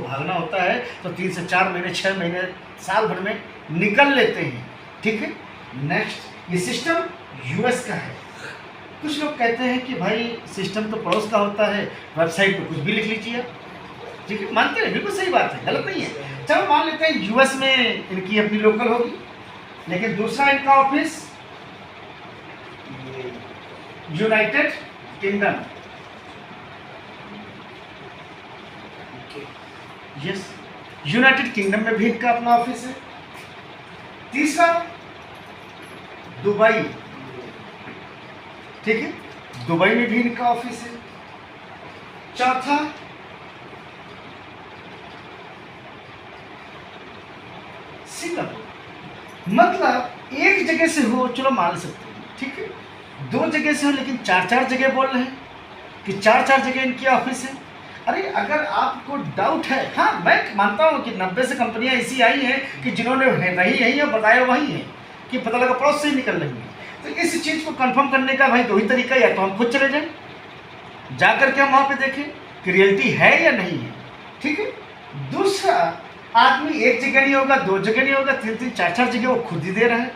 भागना होता है तो 3 से 4 महीने 6 महीने साल भर में निकल लेते हैं। ठीक है, नेक्स्ट ये सिस्टम यूएस का है। कुछ लोग कहते हैं कि भाई सिस्टम तो पड़ोस का होता है, वेबसाइट पे कुछ भी लिख लीजिए। ठीक है, मानते हैं, बिल्कुल सही बात है, गलत नहीं है। चलो मान लेते हैं यूएस में इनकी अपनी लोकल होगी, लेकिन दूसरा इनका office United kingdom, yes, United kingdom में भी इनका अपना ऑफिस है। तीसरा दुबई, ठीक है, दुबई में भी इनका ऑफिस है। चौथा सिंगापुर, मतलब एक जगह से हो चलो मान सकते हैं, ठीक है, 2 जगह से हो, लेकिन 4 जगह बोल रहे हैं कि 4 जगह इनकी ऑफिस है। अरे अगर आपको डाउट है, हाँ मैं मानता हूँ कि 90 से कंपनियां ऐसी आई हैं कि जिन्होंने रही यही है, बताया वही है, कि पता लगा पड़ोस से ही निकल रही है। तो इस चीज़ को कंफर्म करने का भाई 2 ही तरीका, या तो हम खुद चले जाएं, जा करके हम वहाँ पे देखें कि रियलिटी है या नहीं है। ठीक है, दूसरा आदमी एक जगह नहीं होगा, 2 जगह नहीं होगा, 3-3, 4 जगह वो खुद ही दे रहा है।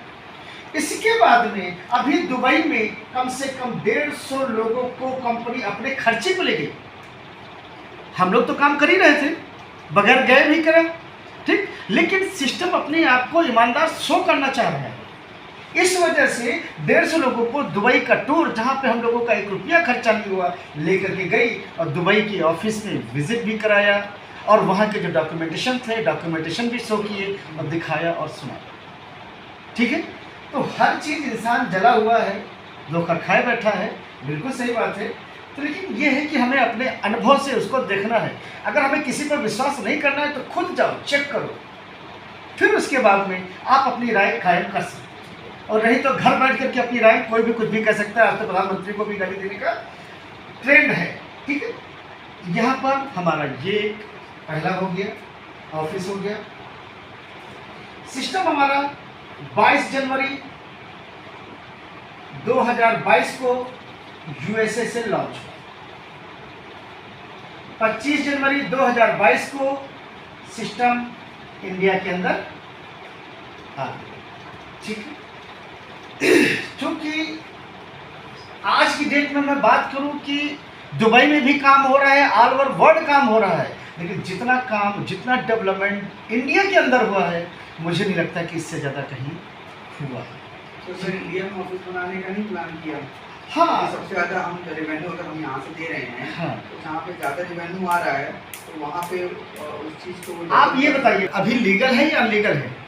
इसके बाद में अभी दुबई में कम से कम 150 लोगों को कंपनी अपने खर्चे को ले गई। हम लोग तो काम कर ही रहे थे, बगैर गए भी करा, ठीक, लेकिन सिस्टम अपने आप को ईमानदार शो करना चाह रहा है। इस वजह से 150 लोगों को दुबई का टूर, जहां पे हम लोगों का 1 रुपया खर्चा नहीं हुआ, लेकर के गई और दुबई की ऑफिस में विजिट भी कराया और वहां के जो डॉक्यूमेंटेशन थे, डॉक्यूमेंटेशन भी शो किए और दिखाया और सुनाया। ठीक है, तो हर चीज़ इंसान जला हुआ है, धोखा खाए बैठा है, बिल्कुल सही बात है। तो लेकिन ये है कि हमें अपने अनुभव से उसको देखना है। अगर हमें किसी पर विश्वास नहीं करना है तो खुद जाओ, चेक करो, फिर उसके बाद में आप अपनी राय कायम कर सकते हो। और नहीं तो घर बैठ करके अपनी राय कोई भी कुछ भी कह सकता है। आज तो प्रधानमंत्री को भी गाली देने का ट्रेंड है। ठीक है, यहाँ पर हमारा ये पहला हो गया, ऑफिस हो गया। सिस्टम हमारा 22 जनवरी 2022 को यूएसए से लॉन्च हुआ। 25 जनवरी 2022 को सिस्टम इंडिया के अंदर आ गया। ठीक है, क्योंकि आज की डेट में मैं बात करूं कि दुबई में भी काम हो रहा है, ऑल ओवर वर्ल्ड काम हो रहा है, लेकिन जितना काम, जितना डेवलपमेंट इंडिया के अंदर हुआ है, मुझे नहीं लगता कि इससे ज़्यादा कहीं हुआ है। तो सर इंडिया में ऑफिस बनाने का नहीं प्लान किया? हाँ, सबसे ज़्यादा हम रेवेन्यू अगर हम यहाँ से दे रहे हैं, हाँ, तो जहाँ पे ज़्यादा रेवेन्यू आ रहा है तो वहाँ पे उस चीज़ को आप ये बताइए अभी लीगल है या अनलीगल है?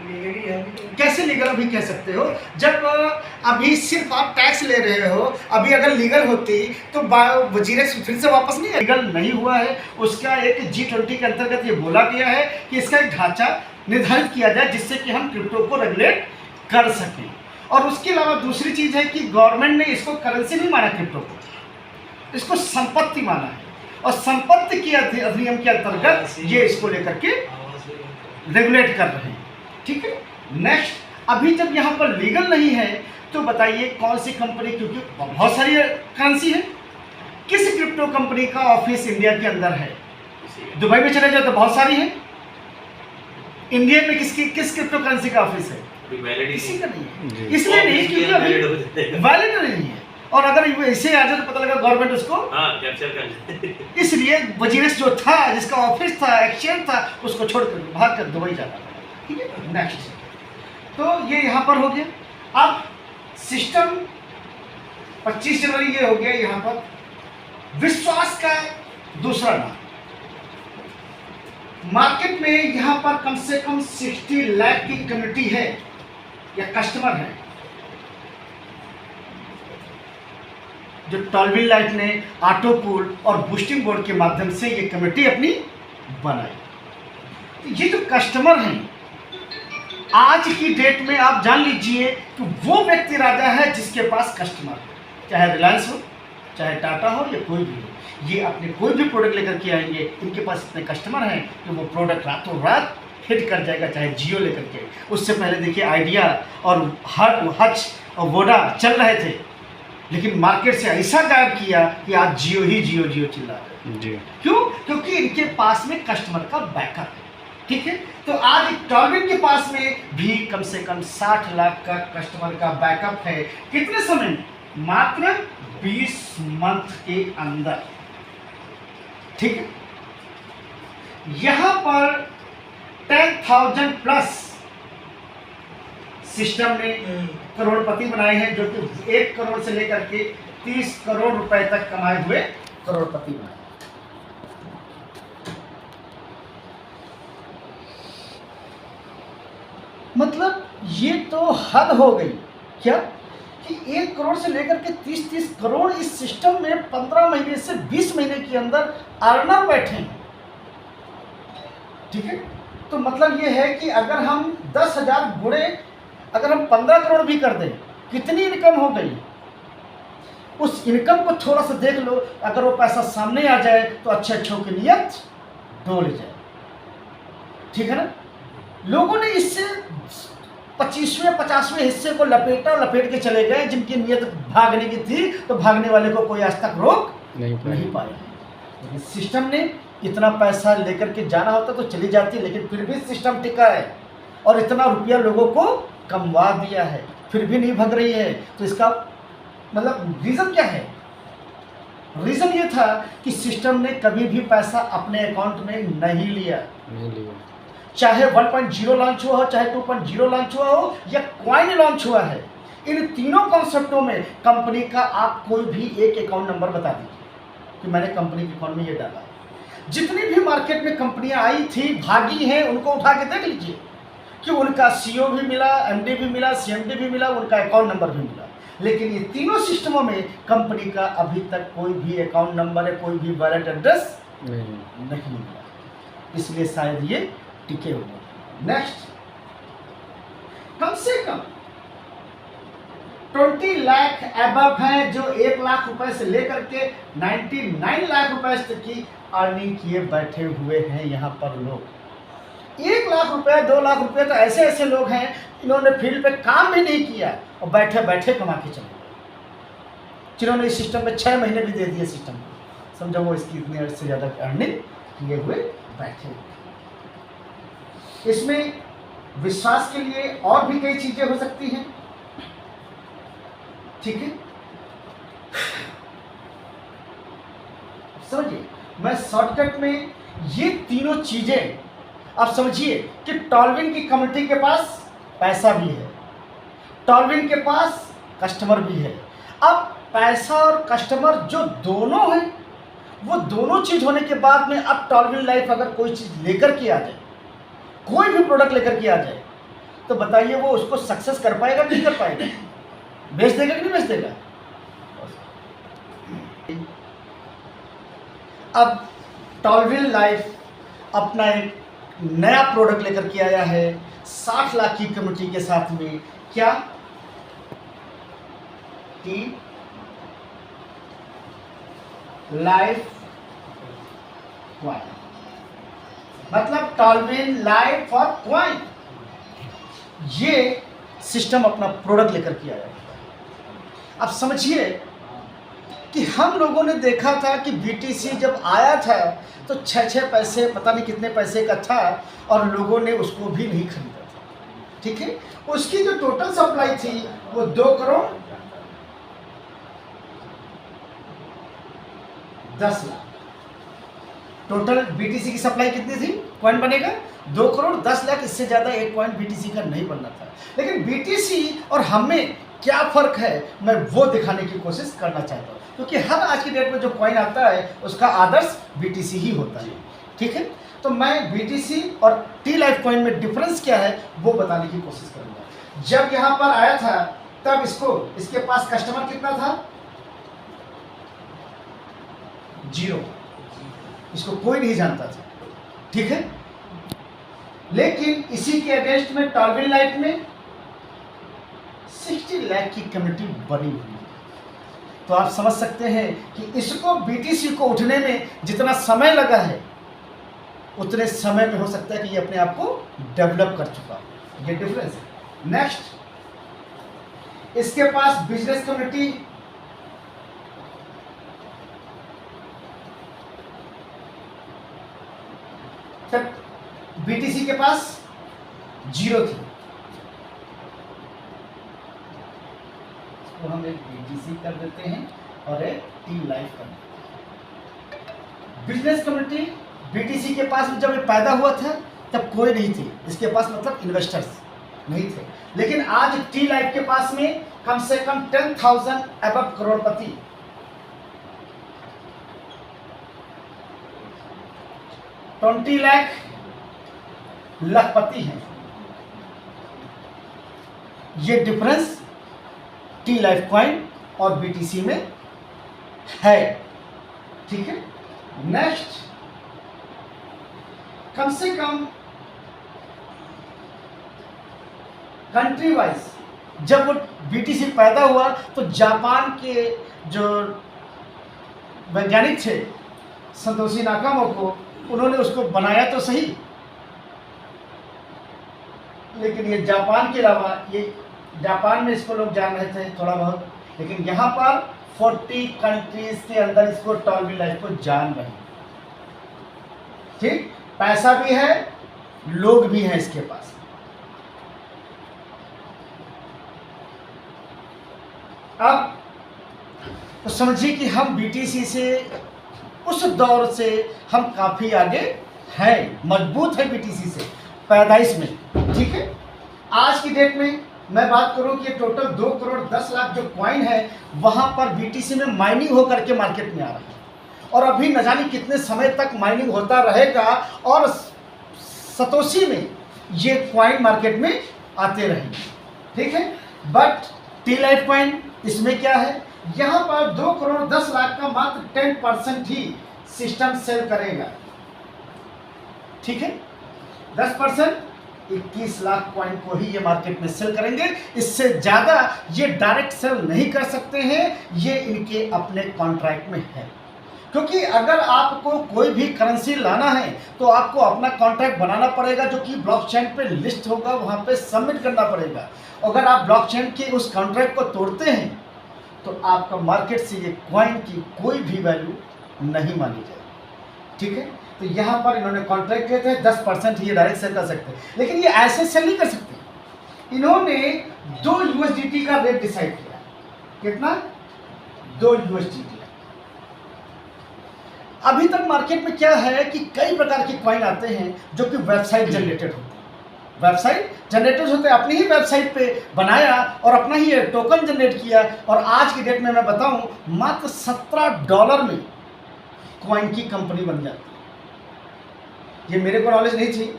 लीगली है। कैसे लीगल अभी कह सकते हो जब अभी सिर्फ आप टैक्स ले रहे हो? अभी अगर लीगल होती तो वजीरे फिर से वापस नहीं, लीगल नहीं हुआ है। उसका एक G20 के अंतर्गत ये बोला गया है कि इसका एक ढांचा निर्धारित किया जाए जिससे कि हम क्रिप्टो को रेगुलेट कर सकें। और उसके अलावा दूसरी चीज़ है कि गवर्नमेंट ने इसको करेंसी नहीं माना, क्रिप्टो को, इसको संपत्ति माना है। और संपत्ति की अधिनियम के अंतर्गत ये इसको लेकर के रेगुलेट कर रहे हैं। ठीक है, नेक्स्ट, अभी जब यहाँ पर लीगल नहीं है तो बताइए कौन सी कंपनी, क्योंकि बहुत सारी करेंसी है, किस क्रिप्टो कंपनी का ऑफिस इंडिया के अंदर है? दुबई में चले जाओ तो बहुत सारी है। इंडिया में किस क्रिप्टो करेंसी का ऑफिस है? किसी का नहीं है। इसलिए नहीं क्योंकि अभी वैलिड नहीं है। और अगर वो ऐसे आ जाए तो पता लगा गवर्नमेंट उसको कैप्चर कर इसलिए वजीरस जो था, जिसका ऑफिस था, एक्सचेंज था, उसको छोड़कर भाग कर दुबई जाना था। ठीक है, नेक्स्ट, तो ये यहाँ पर हो गया। अब सिस्टम 25 जनवरी ये हो गया यहाँ पर। विश्वास का दूसरा नाम, मार्केट में यहाँ पर कम से कम 60 लाख की कम्युनिटी है या कस्टमर है, जो टॉलविन लाइट ने ऑटो पूल और बूस्टिंग बोर्ड के माध्यम से ये कमेटी अपनी बनाई। ये जो कस्टमर हैं आज की डेट में आप जान लीजिए कि वो व्यक्ति राजा है जिसके पास कस्टमर है, चाहे रिलायंस हो, चाहे टाटा हो या कोई भी हो। ये अपने कोई भी प्रोडक्ट लेकर के आएंगे, इनके पास इतने कस्टमर हैं कि वो प्रोडक्ट रातों रात हिट कर जाएगा, चाहे जियो लेकर के। उससे पहले देखिए आइडिया और हच और वोडा चल रहे थे, लेकिन मार्केट से ऐसा गायब किया कि आज जियो ही जियो चिल्ला रहे हैं। क्यों? क्योंकि क्योंकि इनके पास में कस्टमर का बैकअप है। ठीक है, तो आज टॉलविन के पास में भी कम से कम 60 लाख का कस्टमर का बैकअप है। कितने समय में? मात्र 20 मंथ के अंदर। ठीक है, यहां पर 10,000 प्लस सिस्टम ने करोड़पति बनाए हैं, जो कि 1 करोड़ से लेकर के 30 करोड़ रुपए तक कमाए हुए करोड़पति बनाए। मतलब ये तो हद हो गई क्या कि 1 करोड़ से लेकर के 30-30 करोड़ इस सिस्टम में 15 महीने से 20 महीने के अंदर अर्नर बैठे हैं। ठीक है, तो मतलब ये है कि अगर हम 10,000 गुणे अगर हम 15 करोड़ भी कर दें, कितनी इनकम हो गई? उस इनकम को थोड़ा सा देख लो, अगर वो पैसा सामने आ जाए तो अच्छे अच्छों की नियत डोल जाए। ठीक है ना, लोगों ने इससे 25वें 50वें हिस्से को लपेट के चले गए। जिनकी नियत भागने की थी तो भागने वाले को कोई आज तक रोक नहीं पाया। लेकिन सिस्टम ने इतना पैसा लेकर के जाना होता तो चली जाती, लेकिन फिर भी सिस्टम टिका है और इतना रुपया लोगों को कमवा दिया है, फिर भी नहीं भाग रही है। तो इसका मतलब रीज़न क्या है? रीज़न ये था कि सिस्टम ने कभी भी पैसा अपने अकाउंट में नहीं लिया। चाहे 1.0 लॉन्च हुआ हो, चाहे 2.0 लॉन्च हुआ हो, या कॉइन लॉन्च हुआ है, इन तीनों कॉन्सेप्टों में कंपनी का आप कोई भी एक अकाउंट नंबर बता दीजिए कि मैंने कंपनी के अकाउंट में ये डाला। जितनी भी मार्केट में कंपनियां आई थी, भागी हैं, उनको उठा के देख लीजिए कि उनका सीईओ भी मिला, एमडी भी मिला, सीएमडी भी मिला, उनका अकाउंट नंबर भी मिला। लेकिन ये तीनों सिस्टमों में कंपनी का अभी तक कोई भी अकाउंट नंबर या कोई भी वॉलेट एड्रेस नहीं मिला। इसलिए शायद ये टिके हुए। नेक्स्ट, कम से कम 20 लाख एबव हैं, जो 1 लाख रुपए से लेकर के 99 लाख रुपए तक की अर्निंग किए बैठे हुए हैं यहाँ पर लोग। 1 लाख रुपए 2 लाख रुपए तो ऐसे ऐसे लोग हैं इन्होंने फील्ड पे काम भी नहीं किया और बैठे बैठे कमा के चले गए, जिन्होंने इस सिस्टम में 6 महीने भी दे दिए सिस्टम को। समझो वो इसकी इतनी से ज़्यादा अर्निंग किए हुए बैठे। इसमें विश्वास के लिए और भी कई चीजें हो सकती हैं। ठीक है, समझिए, मैं शॉर्टकट में ये तीनों चीजें आप समझिए कि टॉलविन की कम्युनिटी के पास पैसा भी है, टॉलविन के पास कस्टमर भी है। अब पैसा और कस्टमर जो दोनों हैं, वो दोनों चीज होने के बाद में अब टॉलविन लाइफ अगर कोई चीज लेकर के आ जाए, कोई भी प्रोडक्ट लेकर के आ जाए, तो बताइए वो उसको सक्सेस कर पाएगा कि नहीं कर पाएगा? बेच देगा कि नहीं बेच देगा? अब टॉलविन लाइफ अपना एक नया प्रोडक्ट लेकर के आया है 60 लाख की कम्युनिटी के साथ में। क्या? टी लाइफ कॉइन, मतलब टॉलविन लाइफ फॉर कॉइन। ये सिस्टम अपना प्रोडक्ट लेकर के आया है। अब समझिए कि हम लोगों ने देखा था कि बीटीसी जब आया था तो 6 पैसे, पता नहीं कितने पैसे का था, और लोगों ने उसको भी नहीं खरीदा था। ठीक है, उसकी जो टोटल सप्लाई थी वो 2 करोड़ 10 लाख। टोटल बीटीसी की सप्लाई कितनी थी? कॉइन बनेगा 2 करोड़ 10 लाख। इससे ज़्यादा एक कॉइन बीटीसी का नहीं बनना था। लेकिन बीटीसी और हमें क्या फ़र्क है, मैं वो दिखाने की कोशिश करना चाहता हूँ, क्योंकि हर आज की डेट में जो कॉइन आता है उसका आदर्श बीटीसी ही होता है। ठीक है, तो मैं बीटीसी और टी लाइफ कॉइन में डिफरेंस क्या है वो बताने की कोशिश करूँगा। जब यहाँ पर आया था तब इसके पास कस्टमर कितना था? 0। इसको कोई नहीं जानता था। ठीक है, लेकिन इसी के अगेंस्ट में टॉलविन लाइफ में 60 लाख की कम्युनिटी बनी हुई है। तो आप समझ सकते हैं कि इसको बीटीसी को उठने में जितना समय लगा है उतने समय में हो सकता है कि ये अपने आप को डेवलप कर चुका है। ये डिफरेंस है। नेक्स्ट, इसके पास बिजनेस कम्युनिटी तब बीटीसी के पास 0 थी, इसको हम एक बीटीसी कर देते हैं और एक टी लाइफ कर देते हैं। बिजनेस कम्युनिटी बीटीसी के पास जब ये पैदा हुआ था तब कोई नहीं थी इसके पास, मतलब इन्वेस्टर्स नहीं थे। लेकिन आज टी लाइफ के पास में कम से कम 10,000 अबव करोड़पति, 20 लाख लखपति हैं। ये डिफरेंस टी लाइफ कॉइन और बीटीसी में है, ठीक है। नेक्स्ट, कम से कम कंट्री वाइज जब वो बीटीसी पैदा हुआ तो जापान के जो वैज्ञानिक थे संतोषी नाकामोटो, उन्होंने उसको बनाया तो सही, लेकिन ये जापान के अलावा ये जापान में इसको लोग जान रहे थे थोड़ा बहुत, लेकिन यहाँ पर 40 कंट्रीज के अंदर इसको टॉलवी लाइफ को जान रहे हैं, ठीक। पैसा भी है, लोग भी हैं इसके पास। अब तो समझिए कि हम बीटीसी से उस दौर से हम काफ़ी आगे हैं, मजबूत है बीटीसी से पैदाइश में, ठीक है। आज की डेट में मैं बात करूं कि टोटल 2 करोड़ 10 लाख जो कॉइन है वहां पर बीटीसी में माइनिंग होकर के मार्केट में आ रहा है, और अभी न जाने कितने समय तक माइनिंग होता रहेगा और सतोशी में ये कॉइन मार्केट में आते रहेंगे, ठीक है। बट टी लाइफ कॉइन इसमें क्या है, यहाँ पर 2 करोड़ 10 लाख का मात्र 10% ही सिस्टम सेल करेगा, ठीक है। 10% 21 लाख कॉइन को ही ये मार्केट में सेल करेंगे, इससे ज़्यादा ये डायरेक्ट सेल नहीं कर सकते हैं, ये इनके अपने कॉन्ट्रैक्ट में है। क्योंकि अगर आपको कोई भी करेंसी लाना है तो आपको अपना कॉन्ट्रैक्ट बनाना पड़ेगा, जो कि ब्लॉकचेन पे लिस्ट होगा, वहाँ पे सबमिट करना पड़ेगा। अगर आप ब्लॉकचेन के उस कॉन्ट्रैक्ट को तोड़ते हैं तो आपका मार्केट से ये कॉइन की कोई भी वैल्यू नहीं मानी जाएगी, ठीक है। तो यहाँ पर इन्होंने कॉन्ट्रैक्ट किए थे 10% ये डायरेक्ट सेल कर सकते हैं, लेकिन ये ऐसे सेल नहीं कर सकते। इन्होंने 2 USDT का रेट डिसाइड किया, कितना, 2 USDT। अभी तक मार्केट में क्या है कि कई प्रकार के कॉइन आते हैं जो कि वेबसाइट जनरेटेड होते हैं, वेबसाइट जनरेटेड होते हैं, अपनी ही वेबसाइट पे बनाया और अपना ही टोकन जनरेट किया, और आज की डेट में मैं बताऊं मात्र $17 में कॉइन की कंपनी बन जाती है। ये मेरे को नॉलेज नहीं थी,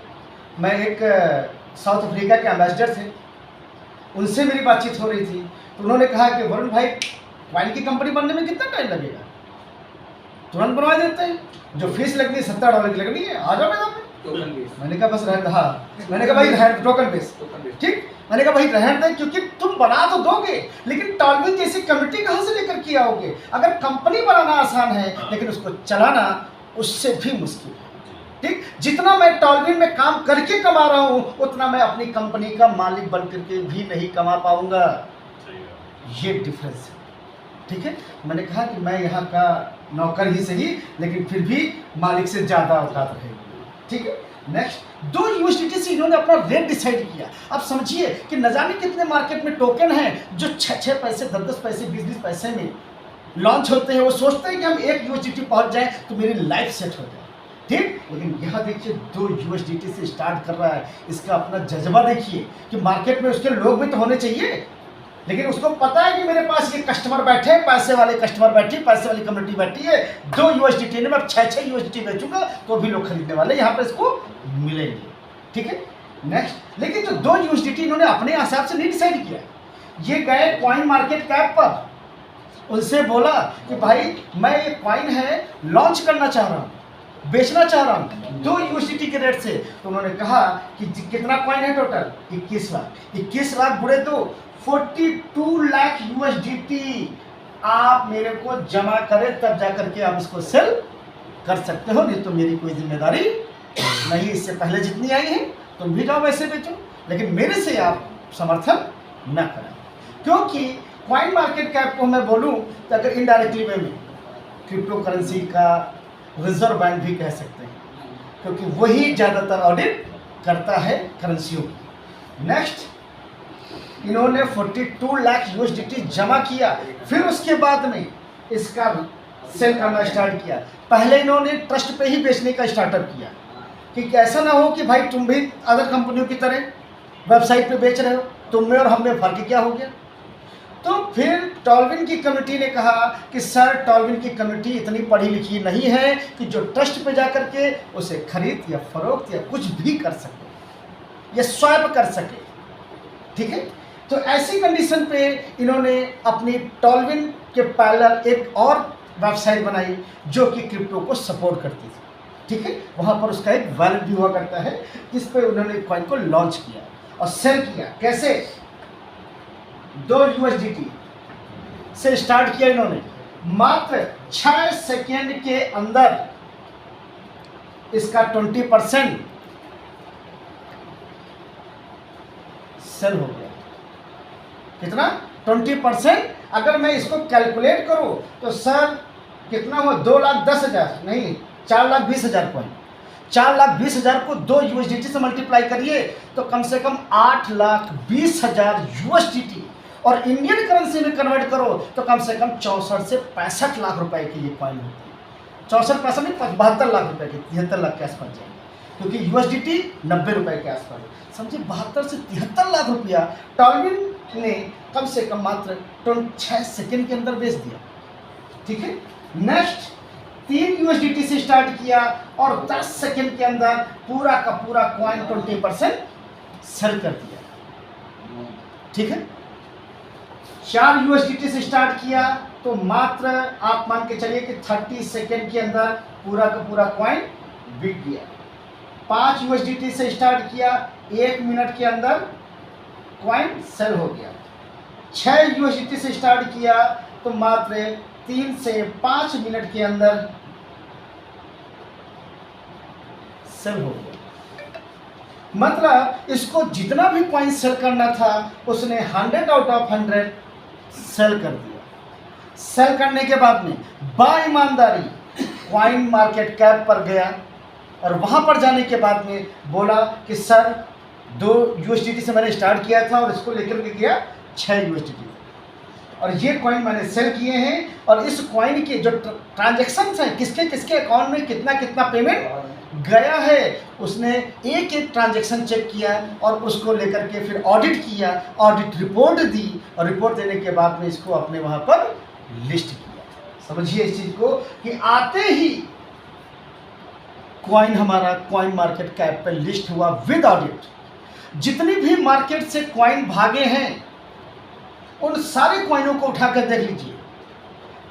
मैं एक साउथ अफ्रीका के एम्बेसडर थे, उनसे मेरी बातचीत हो रही थी, तो उन्होंने कहा कि वरुण भाई कॉइन की कंपनी बनने में कितना टाइम लगेगा, तुरंत बनवा देते हैं, जो फीस लगनी है $17 की लगनी है, आ जाओ मैदान में। टोकन बेस, मैंने कहा बस रहने, हाँ मैंने कहा भाई रहने, टोकन बेस, ठीक। मैंने कहा भाई रहने दें, क्योंकि तुम बना तो दोगे लेकिन टॉलविन जैसी कमिटी कहाँ से लेकर के आओगे। अगर कंपनी बनाना आसान है लेकिन उसको चलाना उससे भी मुश्किल है, ठीक। जितना मैं टॉलविन में काम करके कमा रहा हूँ उतना मैं अपनी कंपनी का मालिक बन करके भी नहीं कमा पाऊंगा, ये डिफरेंस है, ठीक है। मैंने कहा कि मैं यहाँ का नौकर ही सही लेकिन फिर भी मालिक से ज़्यादा औकात रहेगी, ठीक है। नेक्स्ट, 2 USDT से इन्होंने अपना रेट डिसाइड किया। अब समझिए कि न जाने कितने मार्केट में टोकन हैं जो 6 पैसे 10 पैसे 20 पैसे में लॉन्च होते हैं। वो सोचते हैं कि हम 1 USDT पहुँच जाएँ तो मेरी लाइफ सेट हो जाए, ठीक। लेकिन यहाँ देखिए 2 USDT से स्टार्ट कर रहा है, इसका अपना जज्बा देखिए कि मार्केट में उसके लोग भी तो होने चाहिए, लेकिन उसको पता है कि मेरे पास ये कस्टमर बैठे, पैसे वाले कस्टमर बैठी, पैसे वाली कम्युनिटी बैठी है, 2 USDT ने मैं 6 USDT बेचूंगा तो भी लोग खरीदने वाले यहाँ पर इसको मिलेंगे, ठीक है। नेक्स्ट, लेकिन जो 2 USDT इन्होंने अपने हिसाब से नहीं डिसाइड किया, ये गए कॉइन मार्केट कैप पर, उनसे बोला कि भाई मैं ये कॉइन है लॉन्च करना चाह रहा हूँ, बेचना चाह रहा हूँ 2 USDT के रेट से। तो उन्होंने कहा कि कितना कॉइन है टोटल, 21 लाख। 21 लाख बुढ़े तो 42 लाख USDT आप मेरे को जमा करें तब जा करके आप इसको सेल कर सकते हो, नहीं तो मेरी कोई जिम्मेदारी नहीं। इससे पहले जितनी आई है तुम भी जाओ वैसे बेचो, लेकिन मेरे से आप समर्थन न करें। क्योंकि कॉइन मार्केट कैप को मैं बोलूं तो अगर इनडायरेक्टली वे में क्रिप्टो करेंसी का रिजर्व बैंक भी कह सकते हैं, क्योंकि वही ज़्यादातर ऑडिट करता है करेंसियों की। नेक्स्ट, इन्होंने 42 लाख यूएसडीटी जमा किया, फिर उसके बाद में इसका सेल करना स्टार्ट किया। पहले इन्होंने ट्रस्ट पे ही बेचने का स्टार्टअप किया कि ऐसा ना हो कि भाई तुम भी अदर कंपनियों की तरह वेबसाइट पे बेच रहे हो, तुम में और हम में फ़र्क क्या हो गया। तो फिर टॉलविन की कमेटी ने कहा कि सर, टॉलविन की कमेटी इतनी पढ़ी लिखी नहीं है कि जो ट्रस्ट पे जा कर के उसे खरीद या फरोख्त या कुछ भी कर सके या स्वैप कर सके, ठीक है। तो ऐसी कंडीशन पे इन्होंने अपनी टॉलविन के पैरेलल एक और वेबसाइट बनाई जो कि क्रिप्टो को सपोर्ट करती थी, ठीक है। वहाँ पर उसका एक वैलेट भी हुआ करता है जिस पर उन्होंने कॉइन को लॉन्च किया और सेल किया। कैसे? 2 यूएसडीटी से स्टार्ट किया इन्होंने, मात्र 6 सेकेंड के अंदर इसका 20% सेल हो गया। कितना? 20%। अगर मैं इसको कैलकुलेट करूं तो सर कितना हुआ? 2,10,000 नहीं, 4,20,000 कॉइन। 4,20,000 को 2 यूएसडीटी से मल्टीप्लाई करिए तो कम से कम 8,20,000 यूएसडीटी, और इंडियन करेंसी में कन्वर्ट करो तो कम से कम 64 से 65 लाख रुपए की ये कॉइन होती है। 64 नहीं, 72 लाख रुपए की, 73 लाख के आसपास जाएंगे, क्योंकि यूएसडीटी 90 रुपए के आसपास। समझिए, 72 से 73 लाख रुपया टॉलविन ने कम से कम मात्र 6 सेकेंड के अंदर बेच दिया, ठीक है। नेक्स्ट, 3 यूएसडीटी से स्टार्ट किया और 10 सेकेंड के अंदर पूरा का पूरा कॉइन 20% सेल कर दिया, ठीक है। 4 यूएसडीटी से स्टार्ट किया तो मात्र आप मान के चलिए कि 30 सेकेंड के अंदर पूरा का पूरा कॉइन बिक गया। 5 यूएसडीटी से स्टार्ट किया, 1 मिनट के अंदर कॉइन सेल हो गया। 6 यूएसडीटी से स्टार्ट किया तो मात्र 3 से 5 मिनट के अंदर सेल हो गया। मतलब इसको जितना भी कॉइन सेल करना था उसने 100 आउट ऑफ 100 सेल कर दिया। सेल करने के बाद में बाईमानदारी कॉइन मार्केट कैप पर गया और वहां पर जाने के बाद में बोला कि सर 2 यूएसडीटी से मैंने स्टार्ट किया था और इसको लेकर के गया 6 यूएसडीटी, और ये कॉइन मैंने सेल किए हैं, और इस कॉइन के जो ट्रांजैक्शंस हैं, किसके किसके अकाउंट में कितना कितना पेमेंट गया है, उसने एक एक ट्रांजैक्शन चेक किया और उसको लेकर के फिर ऑडिट किया, ऑडिट रिपोर्ट दी, और रिपोर्ट देने के बाद में इसको अपने वहाँ पर लिस्ट किया। समझिए इस चीज़ को कि आते ही कॉइन हमारा कॉइन मार्केट कैप पर लिस्ट हुआ विद ऑडिट। जितनी भी मार्केट से कॉइन भागे हैं उन सारे कॉइनों को उठाकर देख लीजिए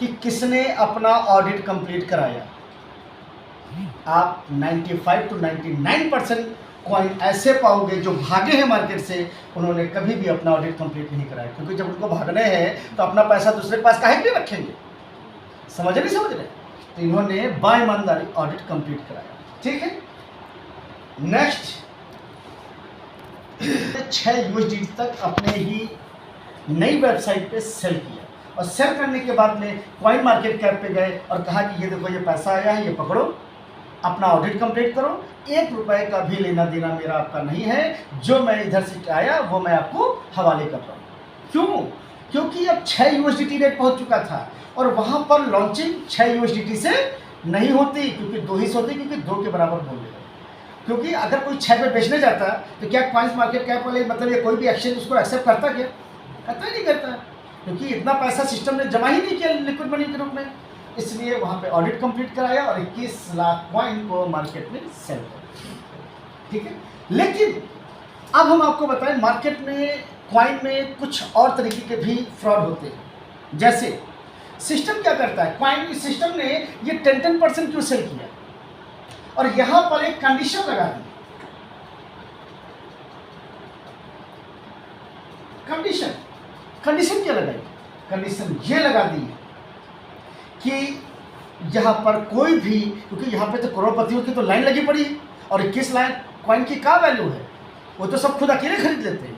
कि किसने अपना ऑडिट कंप्लीट कराया। आप 95 to 99% कॉइन ऐसे पाओगे जो भागे हैं मार्केट से, उन्होंने कभी भी अपना ऑडिट कंप्लीट नहीं कराया, क्योंकि जब उनको भागने हैं तो अपना पैसा दूसरे के पास काहे के लिए रखेंगे। समझ रहे? तो इन्होंने बाईमानदारी ऑडिट कंप्लीट कराया, ठीक है। नेक्स्ट, 6 यूएसडी तक अपने ही नई वेबसाइट पे सेल किया, और सेल करने के बाद में कॉइन मार्केट कैप पे गए और कहा कि ये देखो ये पैसा आया है, ये पकड़ो, अपना ऑडिट कंप्लीट करो, 1 रुपए का भी लेना देना मेरा आपका नहीं है, जो मैं इधर से आया वो मैं आपको हवाले कर रहा हूँ। क्यों? क्योंकि अब 6 यूएसडीटी रेट पहुँच चुका था, और वहाँ पर लॉन्चिंग 6 यूएसडीटी से नहीं होती, क्योंकि 2 ही होती, क्योंकि 2 के बराबर बोल रहे। क्योंकि अगर कोई 6 पे बेचने जाता तो क्या कॉइन्स मार्केट कैप वाले मतलब ये कोई भी एक्सचेंज उसको एक्सेप्ट करता? क्या करता ही नहीं करता, क्योंकि इतना पैसा सिस्टम ने जमा ही नहीं किया लिक्विड मनी के रूप में। इसलिए वहाँ पे ऑडिट कंप्लीट कराया और 21 लाख कॉइन को मार्केट में सेल किया, ठीक है। लेकिन अब हम आपको बताएं, मार्केट में कॉइन में कुछ और तरीके के भी फ्रॉड होते हैं। जैसे सिस्टम क्या करता है, कॉइन सिस्टम ने ये 10% क्यों सेल किया, और यहां पर एक कंडीशन लगा दी। कंडीशन क्या लगाई? कंडीशन ये लगा दी कि यहां पर कोई भी, क्योंकि यहां पे तो करोड़पतियों की तो लाइन लगी पड़ी है, और 21 लाख कॉइन की क्या वैल्यू है, वो तो सब खुद अकेले खरीद लेते हैं।